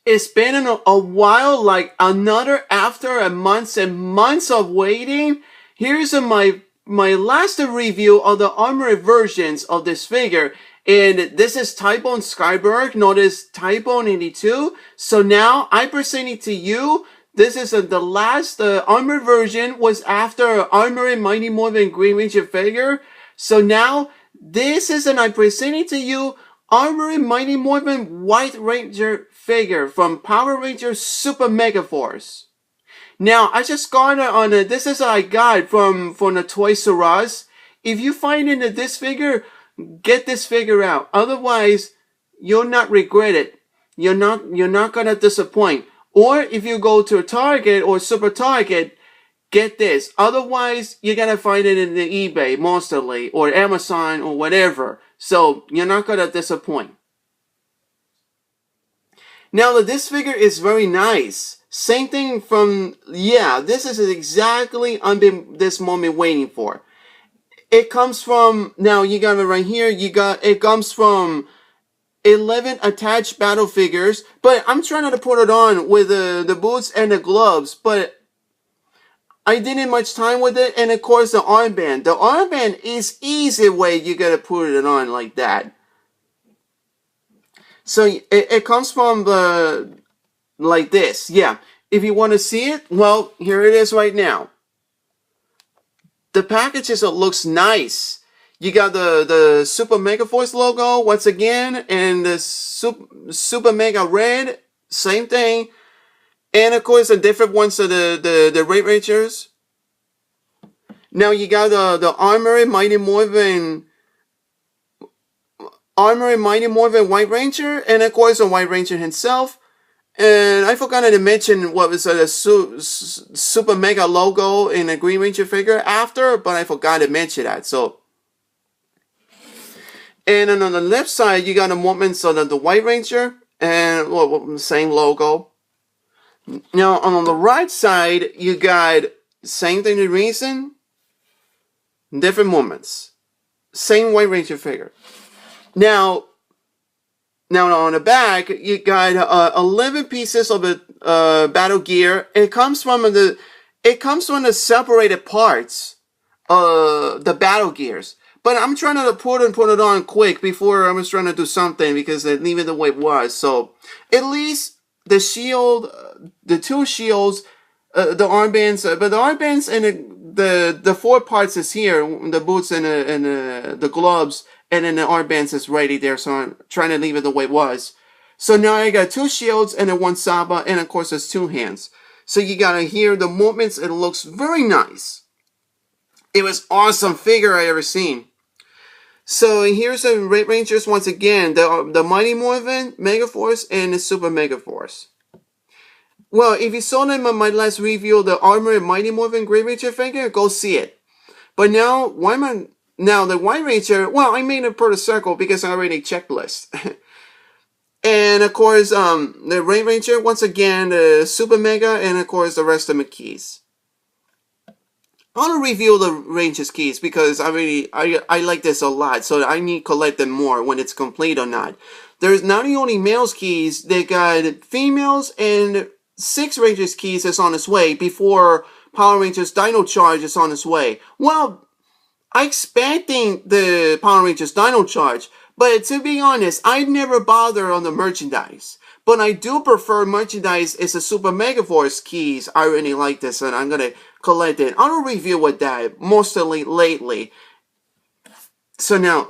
it's been a while, like after a months and months of waiting. Here's my last review of the armored versions of this figure. And this is Typo and Skyberg, notice Typo 82. So now I present it to you. This is the last armored version was after Armored Mighty Morphin Green Ranger figure. So now this is I present it to you Armored Mighty Morphin White Ranger figure from Power Rangers Super MegaForce. Now I just got it on this is I got from the Toys R Us. If you find in this figure, get this figure out. Otherwise, you'll not regret it. You're not gonna disappoint. Or if you go to Target or Super Target, get this. Otherwise, you're gonna find it in the eBay mostly or Amazon or whatever. So you're not gonna disappoint. Now this figure is very nice. Same thing from this is exactly I've been this moment waiting for. It comes from, now you got it right here, it comes from 11 attached battle figures, but I'm trying to put it on with the boots and the gloves, but I didn't much time with it, and of course the armband. The armband is easy way you gotta put it on like that. So it comes from like this, yeah. If you want to see it, well, here it is right now. The packages, it looks nice. You got the Super MegaForce logo once again, and the Super Mega Red, same thing, and of course the different ones of the Red Rangers. Now you got the Armored Mighty Morphin White Ranger, and of course the White Ranger himself. And I forgot to mention what was the Super Mega logo in the Green Ranger figure after, but I forgot to mention that. So, and then on the left side, you got the movements of the White Ranger and well, same logo. Now on the right side, you got same thing. The reason, different movements, same White Ranger figure. Now on the back, you got 11 pieces of battle gear. It comes from the separated parts, the battle gears. But I'm trying to put it on quick before I was trying to do something because I leave it the way it was. So at least the shield, the two shields, the armbands, but the armbands and the four parts is here, the boots and the gloves. And then the armbands is ready there, so I'm trying to leave it the way it was. So now I got two shields and then one Saba, and of course there's two hands. So you gotta hear the movements, it looks very nice. It was awesome figure I ever seen. So here's the Red Rangers once again, the Mighty Morphin, MegaForce, and the Super MegaForce. Well, if you saw them in my last review, the Armored Mighty Morphin Grey Ranger figure, go see it. But now, now the White Ranger, well, I made it per the circle because I already checklist. And of course, the Red Ranger, once again, the Super Mega, and of course the rest of the keys. I want to review the Ranger's keys because I like this a lot, so I need to collect them more when it's complete or not. There's not only males keys, they got females, and 6 Rangers keys is on its way before Power Rangers Dino Charge is on its way. Well, I'm expecting the Power Rangers Dino Charge, but to be honest, I never bother on the merchandise. But I do prefer merchandise is the Super MegaForce keys. I really like this, and I'm gonna collect it. I'll review with that mostly lately. So now,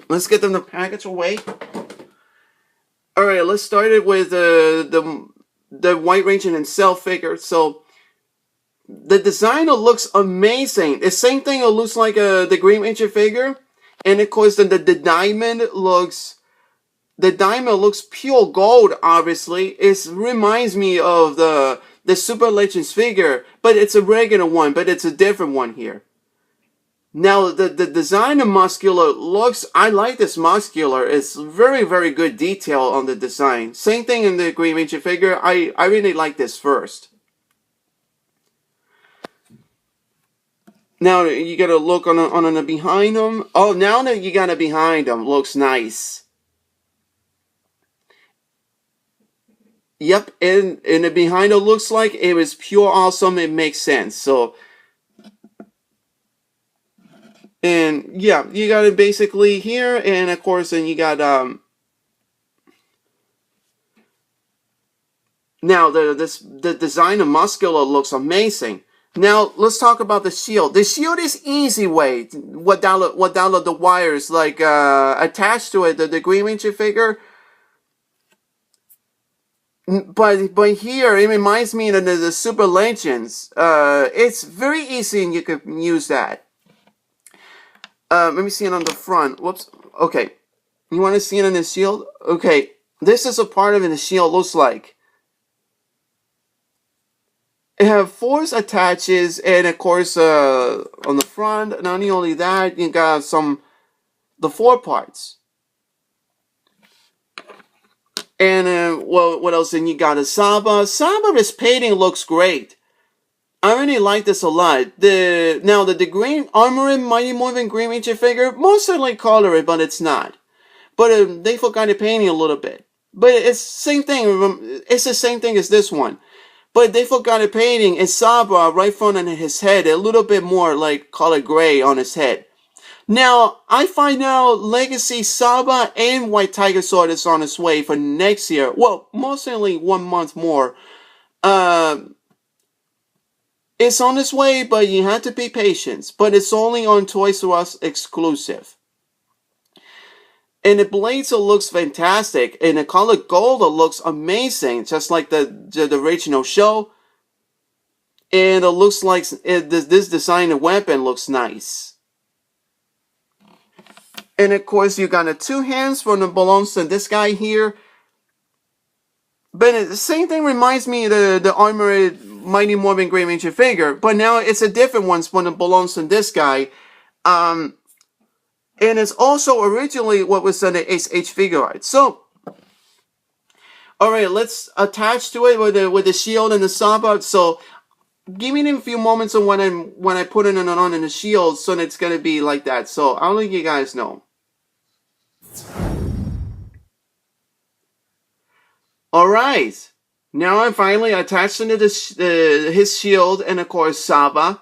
let's get them the package away. All right, let's start it with the White Ranger himself figure. So. The design looks amazing. The same thing, it looks like the Green Ranger figure. And of course, the diamond looks pure gold, obviously. It reminds me of the Super Legends figure, but it's a regular one, but it's a different one here. Now, the design of muscular looks, I like this muscular. It's very, very good detail on the design. Same thing in the Green Ranger figure. I really like this first. Now you gotta look on the behind them. Oh, now that you got it behind them, looks nice. Yep, and the behind it looks like it was pure awesome. It makes sense. So, and yeah, you got it basically here, and of course, then you got now the design of Muscular looks amazing. Now let's talk about the shield. The shield is easy way without the wires like attached to it. The Green Ranger figure. But here it reminds me of the Super Legends. It's very easy and you can use that. Let me see it on the front. Whoops. Okay. You want to see it on the shield? Okay. This is a part of it the shield looks like. It have force attaches and of course on the front, not only that, you got the four parts. And well, what else? And you got a Saba. Saba's painting looks great. I really like this a lot. The Green Armored Mighty Morphin Green Ranger figure, most certainly colored, but it's not. But they forgot to paint it a little bit. But it's same thing. It's the same thing as this one. But they forgot to painting and Saba right front on his head, a little bit more like color gray on his head. Now, I find out Legacy Saba and White Tiger Sword is on its way for next year. Well, mostly 1 month more. It's on its way, but you have to be patient. But it's only on Toys R Us exclusive. And the blades looks fantastic. And the color gold looks amazing, just like the original show. And it looks like this design of weapon looks nice. And of course, you got the two hands from the belongs to this guy here. But the same thing reminds me of the Armored Mighty Morphin Green Ranger figure. But now it's a different one when it belongs to this guy. And it's also originally what was on the SH figure art. So, alright, let's attach to it with the shield and the Saba. So, give me a few moments of when I put it on in the shield, so it's gonna be like that. So I'll let you guys know. All right, now I'm finally attached to his shield and of course Saba.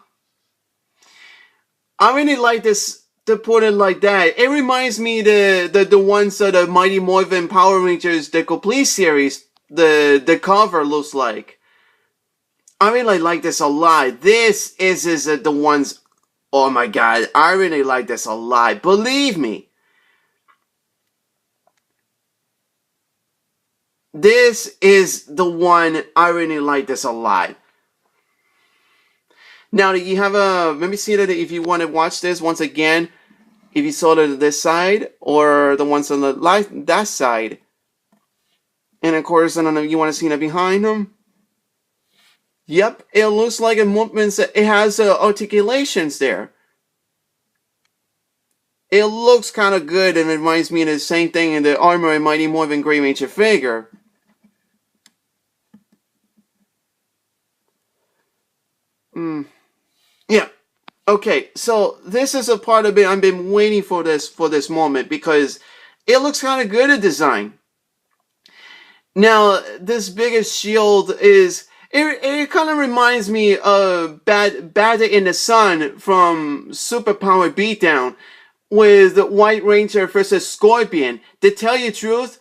I really like this to put it like that. It reminds me the ones of the Mighty Morphin Power Rangers, the complete series. The cover looks like. I really like this a lot. This is the ones, oh my god, I really like this a lot. Believe me. This is the one, I really like this a lot. Now, you have let me see that if you want to watch this once again, if you saw it this side, or the ones on that side. And of course, I don't know if you want to see it behind them. Yep, it looks like it has articulations there. It looks kind of good and it reminds me of the same thing in the Armored Mighty Morphin Green Ranger figure. Yeah. Okay, so this is a part of it I've been waiting for this moment because it looks kind of good at design. Now, this biggest shield is... It kind of reminds me of Bad in the Sun from Superpower Beatdown with White Ranger versus Scorpion. To tell you the truth,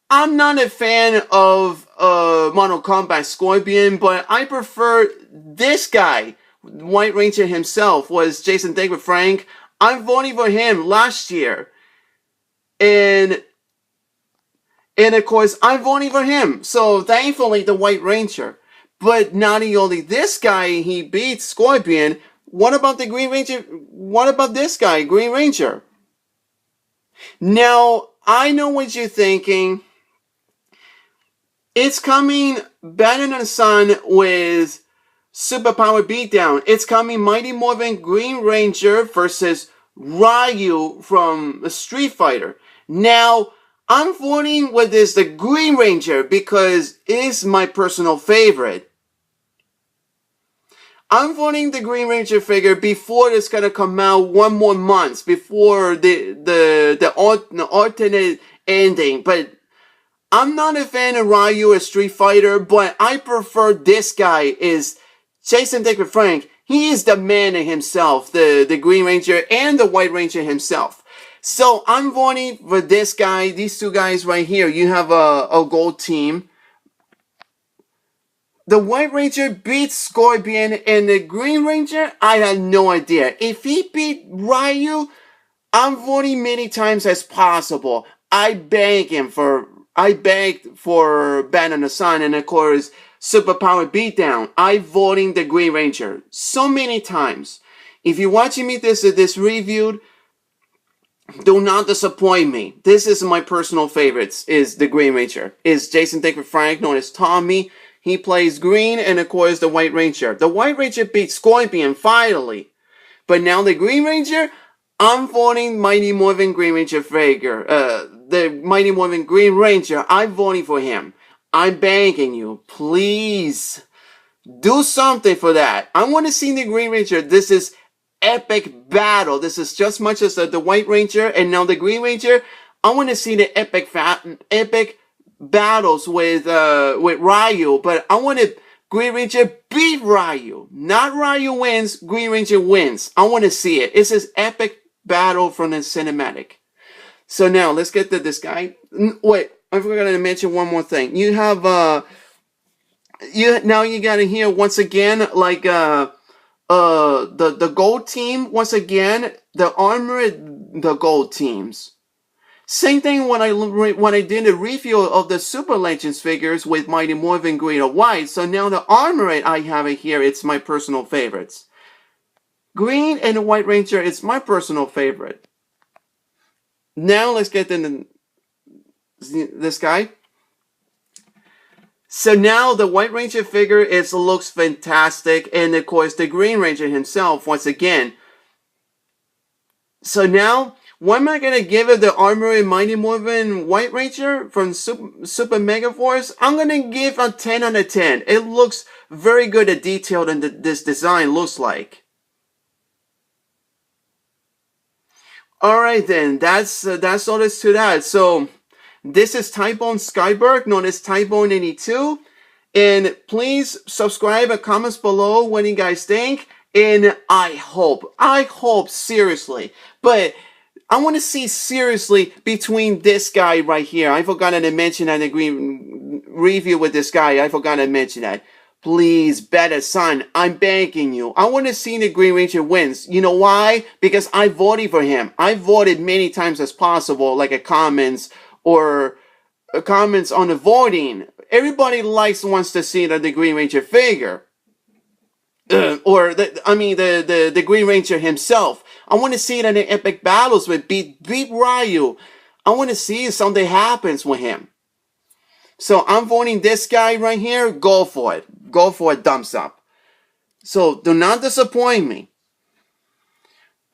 I'm not a fan of Mortal Kombat Scorpion, but I prefer this guy. White Ranger himself was Jason David Frank. I'm voting for him last year. And of course, I'm voting for him. So thankfully, the White Ranger. But not only this guy, he beats Scorpion. What about the Green Ranger? What about this guy, Green Ranger? Now, I know what you're thinking. It's coming Bad in the Sun with Superpower Beatdown. It's coming Mighty Morphin Green Ranger versus Ryu from Street Fighter. Now, I'm voting with the Green Ranger because it is my personal favorite. I'm voting the Green Ranger figure before it's gonna come out 1 more month before the alternate ending. But I'm not a fan of Ryu or Street Fighter, but I prefer this guy is Jason David Frank. He is the man in himself, the Green Ranger and the White Ranger himself. So I'm voting for this guy, these two guys right here. You have a gold team. The White Ranger beats Scorpion, and the Green Ranger, I had no idea. If he beat Ryu, I'm voting many times as possible. I begged for Band on the Sun, and of course, Superpower Beatdown. I voting the Green Ranger so many times. If you're watching me this reviewed, do not disappoint me. This is my personal favorites, is the Green Ranger. Is Jason David Frank, known as Tommy. He plays green, and of course the White Ranger. The White Ranger beats Scorpion, finally. But now the Green Ranger, I'm voting Mighty Morphin Green Ranger Fager. The Mighty Morphin Green Ranger, I'm voting for him. I'm begging you, please, do something for that. I want to see the Green Ranger. This is epic battle. This is just much as the White Ranger, and now the Green Ranger. I want to see the epic battles with Ryu, but I want to Green Ranger beat Ryu. Not Ryu wins, Green Ranger wins. I want to see it. It's this epic battle from the cinematic. So now let's get to this guy. Wait, I forgot to mention one more thing. You have you gotta hear once again like the gold team once again, the armored the gold teams. Same thing when I did a review of the Super Legends figures with Mighty Morphin Green or White. So now the armored I have it here, it's my personal favorites. Green and the White Ranger, it's my personal favorite. Now let's get into this guy. So now the White Ranger figure looks fantastic, and of course the Green Ranger himself once again. So now, what am I gonna give it? The Armored Mighty Morphin White Ranger from Super MegaForce? I'm gonna give a 10 out of 10. It looks very good and detailed, and this design looks like. Alright then, that's all there is to that. So, this is Typebone Skyberg, known as Typebone82. And please subscribe and comments below what you guys think. And I hope seriously, but I want to see seriously between this guy right here. I forgot to mention that in the review with this guy. I forgot to mention that. Please, better son, I'm begging you. I want to see the Green Ranger wins. You know why? Because I voted for him. I voted many times as possible, like a comments or comments on the voting. Everybody wants to see the Green Ranger figure. Or the Green Ranger himself. I want to see it in the epic battles with beat Ryu. I want to see something happens with him. So I'm voting this guy right here. Go for it. Go for it, thumbs up. So do not disappoint me.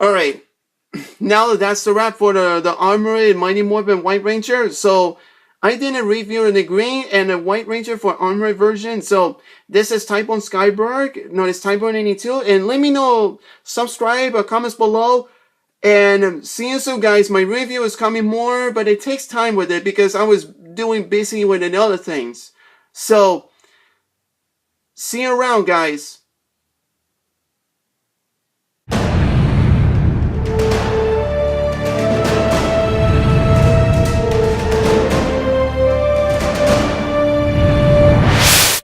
Alright. Now that's the wrap for the Armored Mighty Morphin White Ranger. So I did a review in the Green and the White Ranger for Armored version. So this is Typebone Skyberg, known as Typebone82. And let me know, subscribe or comments below. And see you soon, guys. My review is coming more, but it takes time with it because I was doing busy with other things. So, see you around, guys.